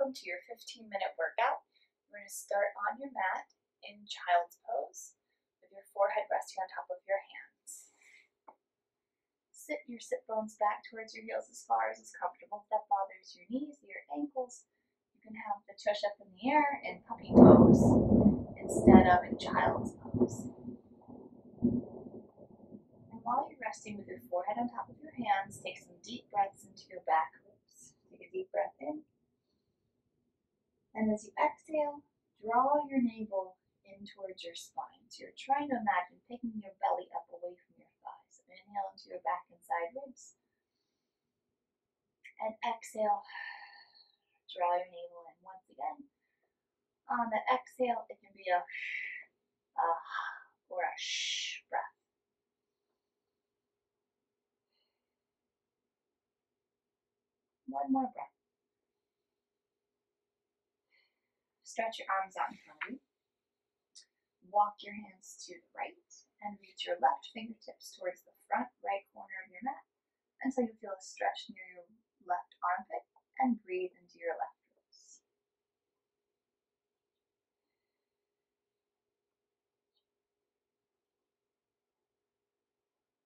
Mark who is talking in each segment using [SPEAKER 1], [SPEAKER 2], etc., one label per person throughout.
[SPEAKER 1] welcome to your 15-minute workout. We're going to start on your mat in child's pose with your forehead resting on top of your hands. Sit your sit bones back towards your heels as far as is comfortable. If that bothers your knees or your ankles, you can have the tush up in the air in puppy pose instead of in child's pose. And while you're resting with your forehead on top of your hands, take some deep breaths into your back ribs. Take a deep breath in. And as you exhale, draw your navel in towards your spine. So you're trying to imagine picking your belly up away from your thighs. So inhale into your back and side ribs. And exhale, draw your navel in once again. On that exhale, it can be a or a shh breath. One more breath. Stretch your arms out in front of you. Walk your hands to the right and reach your left fingertips towards the front right corner of your mat until you feel a stretch near your left armpit, and breathe into your left ribs.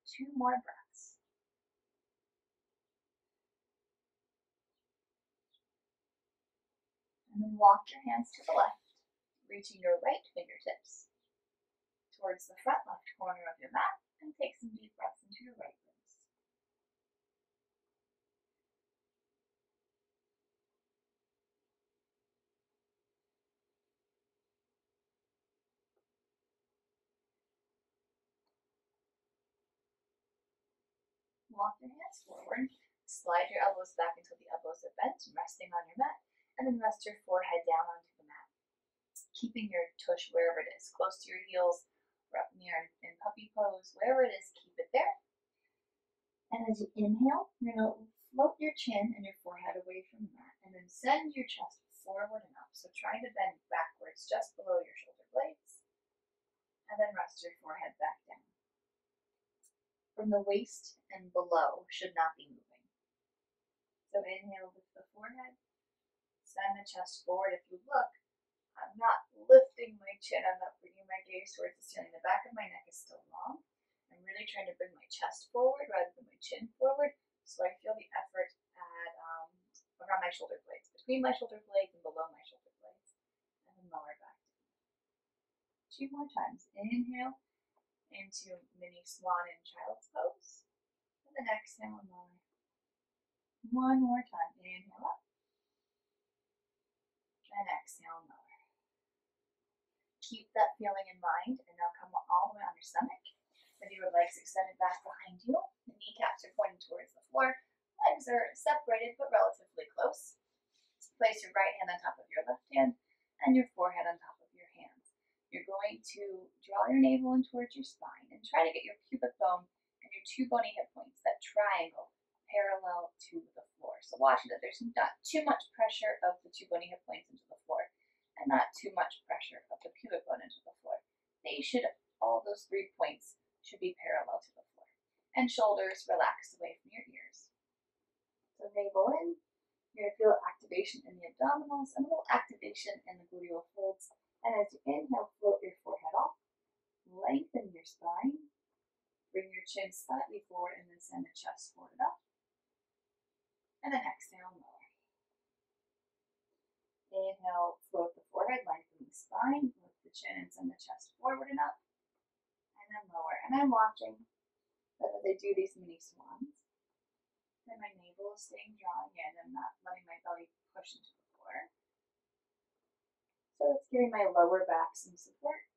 [SPEAKER 1] Two more breaths. And then walk your hands to the left, reaching your right fingertips towards the front left corner of your mat, and take some deep breaths into your right ribs. Walk your hands forward, slide your elbows back until the elbows are bent, resting on your mat, and then rest your forehead down onto the mat, keeping your tush wherever it is, close to your heels, or up near in puppy pose, wherever it is, keep it there. And as you inhale, you're going to float your chin and your forehead away from the mat, and then send your chest forward and up, so trying to bend backwards just below your shoulder blades, and then rest your forehead back down. From the waist and below should not be moving. So inhale, lift the forehead, send the chest forward. If you look, I'm not lifting my chin, I'm not bringing my gaze towards the ceiling. The back of my neck is still long. I'm really trying to bring my chest forward rather than my chin forward, so I feel the effort at around my shoulder blades, between my shoulder blades and below my shoulder blades, and then lower back down. Two more times. Inhale into mini swan in child's pose, and then exhale and lower. One more time. Inhale up, and exhale and lower. Keep that feeling in mind, and now come all the way on your stomach with your legs extended back behind you. The kneecaps are pointing towards the floor. Legs are separated but relatively close. Place your right hand on top of your left hand and your forehead on top of your hands. You're going to draw your navel in towards your spine and try to get your pubic bone and your two bony hip points, that triangle, parallel to the floor. So watch that there's not too much pressure of the two bony hip points into the floor and not too much pressure of the pubic bone into the floor. They should, all those 3 points should be parallel to the floor. And shoulders relaxed away from your ears. So navel in, you're going to feel activation in the abdominals and a little activation in the gluteal folds. And as you inhale, float your forehead off, lengthen your spine, bring your chin slightly forward, and then send the chest forward up. And then exhale and lower. Inhale, float the forehead, lengthen the spine, lift the chin, and send the chest forward and up. And then lower. And I'm watching whether they do these mini swans. And my navel is staying drawn in. I'm not letting my belly push into the floor. So it's giving my lower back some support.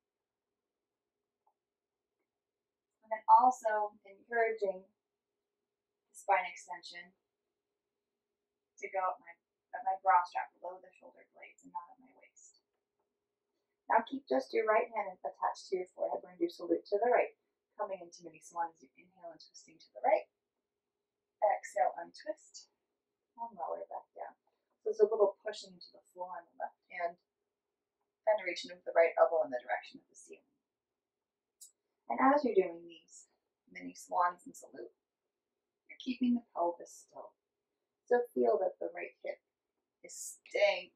[SPEAKER 1] And then also encouraging the spine extension to go at my bra strap below the shoulder blades and not at my waist. Now keep just your right hand attached to your forehead. We're going to do salute to the right. Coming into mini swan as you inhale and twisting to the right. Exhale, untwist, and lower back down. So there's a little pushing into the floor on the left hand, kind of reaching with the right elbow in the direction of the ceiling. And as you're doing these mini swans and salute, you're keeping the pelvis still. So feel that the right hip is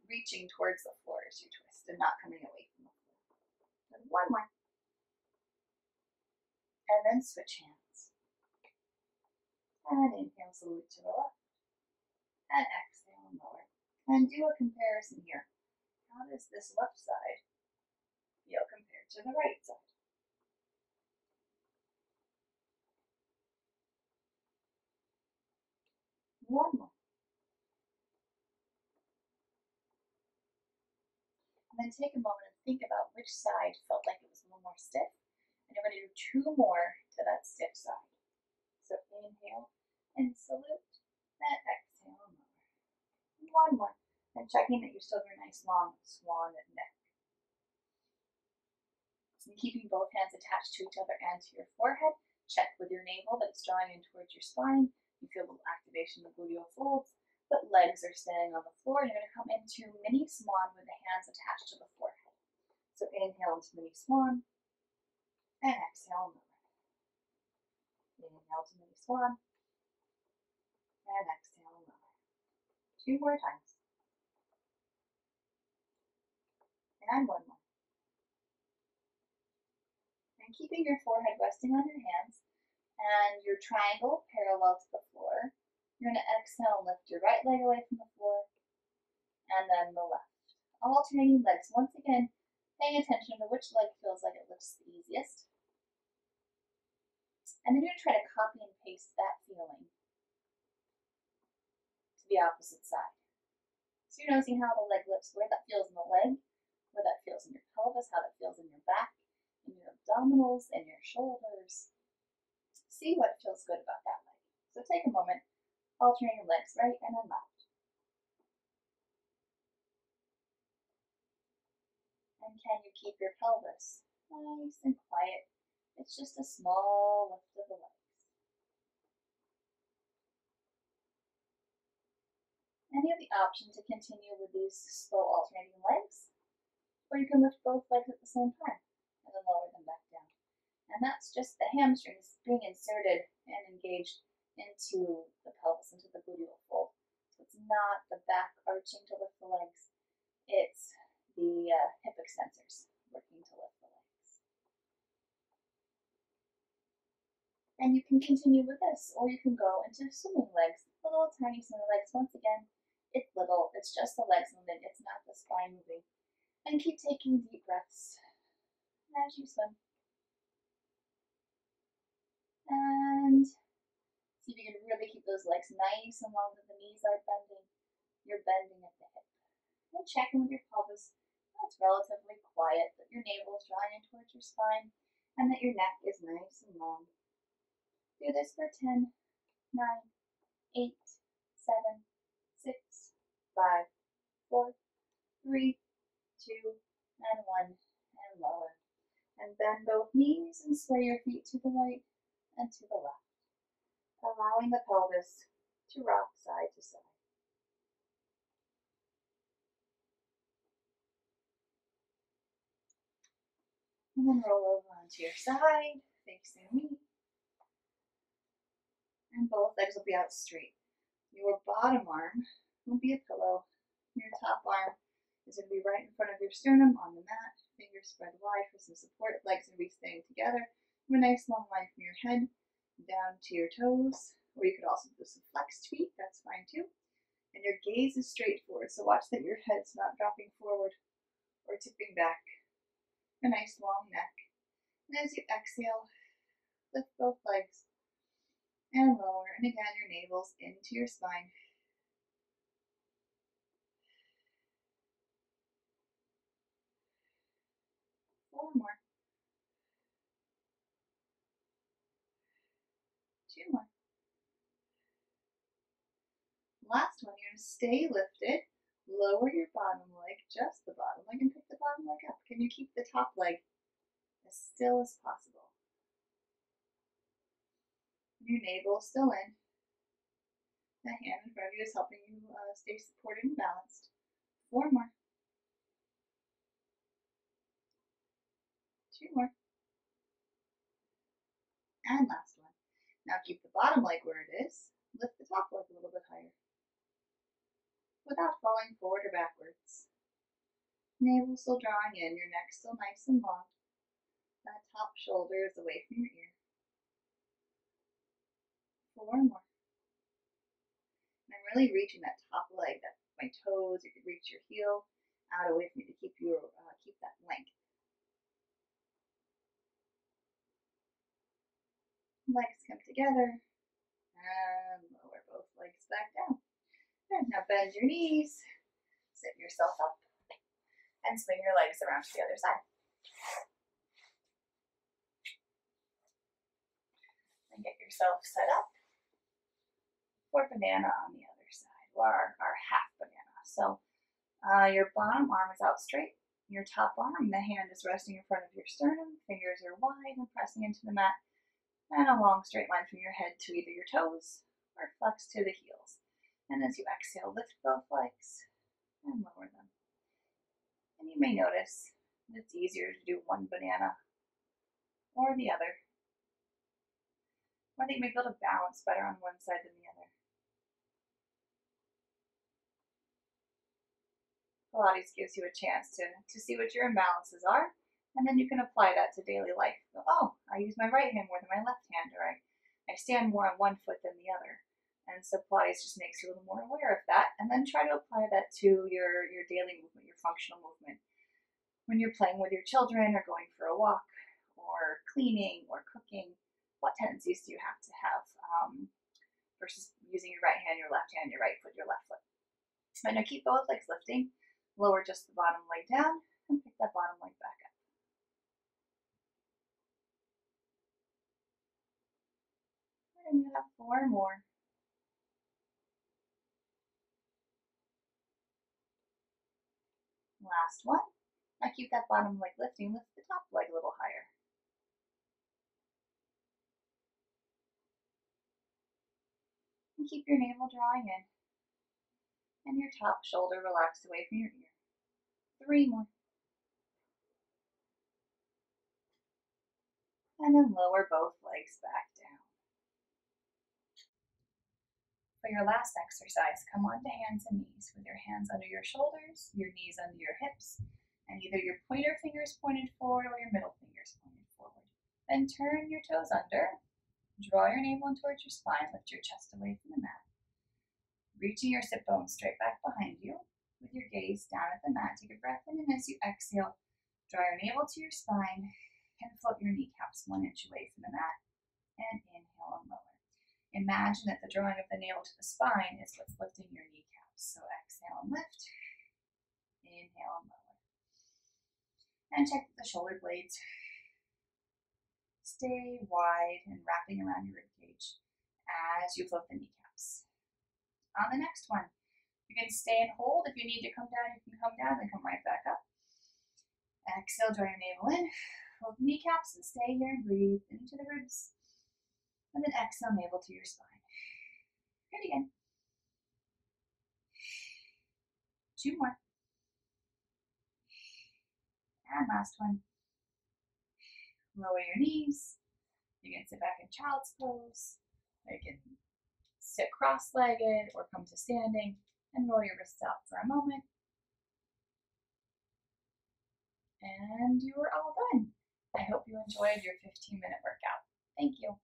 [SPEAKER 1] reaching towards the floor as you twist and not coming away from the floor. And one more. And then switch hands. And inhale, salute to the left. And exhale and lower. And do a comparison here. How does this left side feel compared to the right side? One more. And then take a moment and think about which side felt like it was a little more stiff. And you're going to do two more to that stiff side. So inhale and salute, and exhale and lower. One more. And checking that you still have your nice long swan neck. And keeping both hands attached to each other and to your forehead. Check with your navel that it's drawing in towards your spine. You feel a little activation of the gluteal folds, but legs are staying on the floor. And you're going to come into mini swan with the hands attached to the forehead. So inhale into mini swan, and exhale and lower. Inhale to mini swan, and exhale and lower. Two more times. And one more. And keeping your forehead resting on your hands and your triangle parallel to the floor, you're going to exhale and lift your right leg away from the floor, and then the left. Alternating legs. Once again, paying attention to which leg feels like it lifts the easiest. And then you're going to try to copy and paste that feeling to the opposite side. So you're noticing how the leg lifts, where that feels in the leg, where that feels in your pelvis, how that feels in your back, in your abdominals, and your shoulders. See what feels good about that leg. So take a moment, alternating legs right and then left. And can you keep your pelvis nice and quiet? It's just a small lift of the legs. And you have the option to continue with these slow alternating legs, or you can lift both legs at the same time and then lower them back down. And that's just the hamstrings being inserted and engaged into the pelvis, into the gluteal fold. So it's not the back arching to lift the legs, it's the hip extensors working to lift the legs. And you can continue with this, or you can go into swimming legs, little tiny swimming legs. Once again, it's little, it's just the legs moving, it's not the spine moving. And keep taking deep breaths as you swim. And see if you can really keep those legs nice and long, that the knees are bending. You're bending at the hip. And check in with your pelvis. That's relatively quiet, that your navel is drawing in towards your spine, and that your neck is nice and long. Do this for 10, 9, 8, 7, 6, 5, 4, 3, 2, and 1, and lower. And bend both knees and sway your feet to the right and to the left, allowing the pelvis to rock side to side. And then roll over onto your side, facing me. And both legs will be out straight. Your bottom arm will be a pillow. Your top arm is going to be right in front of your sternum on the mat. Fingers spread wide for some support. Legs will be staying together. Have a nice long line from your head down to your toes. Or you could also do some flexed feet. That's fine too. And your gaze is straight forward. So watch that your head's not dropping forward or tipping back. A nice long neck. And as you exhale, lift both legs and lower. And again, your navel's into your spine. Four more. Two more. Last one, you're going to stay lifted. Lower your bottom leg, just the bottom leg, and pick the bottom leg up. Can you keep the top leg as still as possible? Your navel still in. The hand in front of you is helping you stay supported and balanced. Four more. Two more. And last one. Now keep the bottom leg where it is. Lift the top leg a little bit higher. With without falling forward or backwards. Navel still drawing in, your neck still nice and long. That top shoulder is away from your ear. 4 more. And I'm really reaching that top leg, that my toes. You could reach your heel out away from me to keep that length. Legs come together and lower both legs back down. Good. Now bend your knees, sit yourself up, and swing your legs around to the other side. And get yourself set up for banana on the other side, or our half banana. So your bottom arm is out straight. Your top arm, the hand is resting in front of your sternum. Fingers are wide and pressing into the mat. And a long straight line from your head to either your toes or flex to the heels. And as you exhale, lift both legs and lower them. And you may notice that it's easier to do one banana or the other. Or that you may be able to balance better on one side than the other. Pilates gives you a chance to see what your imbalances are, and then you can apply that to daily life. Oh, I use my right hand more than my left hand, or I stand more on one foot than the other. And so Pilates just makes you a little more aware of that, and then try to apply that to your daily movement, your functional movement. When you're playing with your children, or going for a walk, or cleaning, or cooking, what tendencies do you have to have versus using your right hand, your left hand, your right foot, your left foot? And now keep both legs lifting. Lower just the bottom leg down and pick that bottom leg back up. And you have 4 more. Last one. Now keep that bottom leg lifting. Lift the top leg a little higher. And keep your navel drawing in. And your top shoulder relaxed away from your ear. 3 more. And then lower both legs back down. For your last exercise, come onto hands and knees with your hands under your shoulders, your knees under your hips, and either your pointer fingers pointed forward or your middle fingers pointed forward. Then turn your toes under, draw your navel in towards your spine, lift your chest away from the mat. Reaching your sit bones straight back behind you with your gaze down at the mat. Take a breath in, and as you exhale, draw your navel to your spine and float your kneecaps 1 inch away from the mat. And inhale and lower. Imagine that the drawing of the navel to the spine is what's lifting your kneecaps. So exhale and lift. Inhale and lower. And check the shoulder blades stay wide and wrapping around your ribcage as you float the kneecaps. On the next one, you can stay and hold. If you need to come down, you can come down, then come right back up. Exhale, draw your navel in, float the kneecaps, and stay here and breathe into the ribs. And then exhale, navel to your spine. Good again. 2 more. And last one. Lower your knees. You can sit back in child's pose. You can sit cross-legged or come to standing and roll your wrists out for a moment. And you are all done. I hope you enjoyed your 15-minute workout. Thank you.